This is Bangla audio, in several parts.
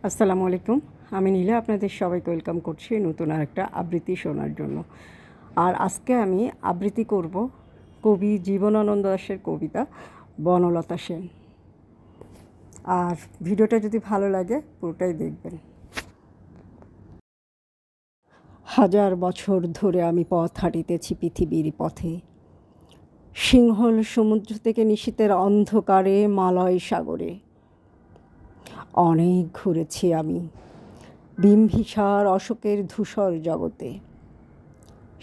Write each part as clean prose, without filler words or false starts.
আসসালামু আলাইকুম। আমি নীলা আপনাদের সবাইকে ওয়েলকাম করছি নতুন আরেকটা আবৃত্তি শোনার জন্য। আর আজকে আমি আবৃত্তি করব কবি জীবনানন্দ দাশের কবিতা বনলতা সেন। আর ভিডিওটা যদি ভালো লাগে পুরোটাই দেখবেন। হাজার বছর ধরে আমি পথ হাঁটিতেছি পৃথিবীর পথে, সিংহল সমুদ্র থেকে নিশীথের অন্ধকারে মালয় সাগরে। অনেক ঘুরেছি আমি বিম্বিসার অশোকের ধূসর জগতে।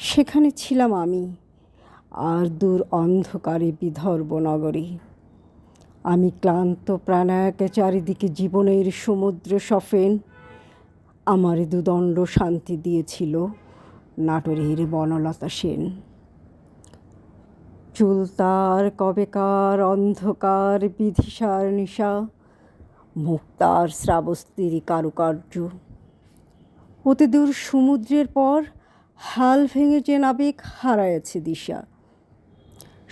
সেখানে ছিলাম আমি আর দূর অন্ধকারে বিদর্ভ নগরী। আমি ক্লান্ত প্রাণায়াকে চারিদিকে জীবনের সমুদ্র সফেন। আমার দুদণ্ড শান্তি দিয়েছিল নাটোরের বনলতা সেন। চুল তার কবেকার অন্ধকার বিধিসার নিশা, মুক্তার শ্রাবস্তির কারুকার্য। অতি দূর সমুদ্রের পর হাল ভেঙে যে নাবিক হারায়েছে দিশা।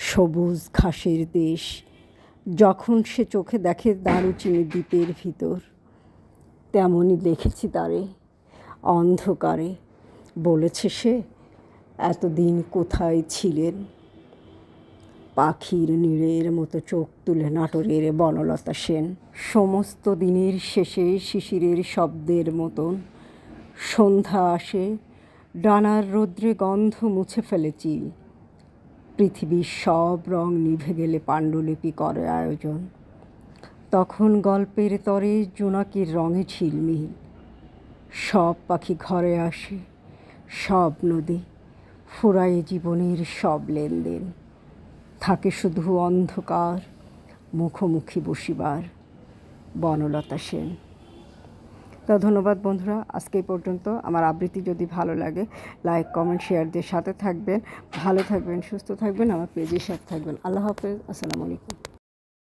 সবুজ ঘাসের দেশ যখন সে চোখে দেখে দারুচিনি দ্বীপের ভিতর, তেমনই দেখেছি তারে অন্ধকারে। বলেছে সে, এতদিন কোথায় ছিলেন? পাখির নীড়ের মতো চোখ তুলে নাটোরের বনলতা সেন। সমস্ত দিনের শেষে শিশিরের শব্দের মতন সন্ধ্যা আসে, ডানার রৌদ্রে গন্ধ মুছে ফেলে চিল। পৃথিবীর সব রং নিভে গেলে পাণ্ডুলিপি করে আয়োজন। তখন গল্পের তরে জোনাকির রঙে ঝিলমিল। সব পাখি ঘরে আসে, সব নদী ফুরায়ে জীবনের সব লেনদেন। থাকে শুধু অন্ধকার মুখোমুখি বসিবার। বনলতা সেন। তো ধন্যবাদ বন্ধুরা, আজকে এই পর্যন্ত। আমার আবৃত্তি যদি ভালো লাগে লাইক কমেন্ট শেয়ার দিয়ে সাথে থাকবেন। ভালো থাকবেন, সুস্থ থাকবেন, আমার পেজের সাথে থাকবেন। আল্লাহ হাফেজ। আসসালামু আলাইকুম।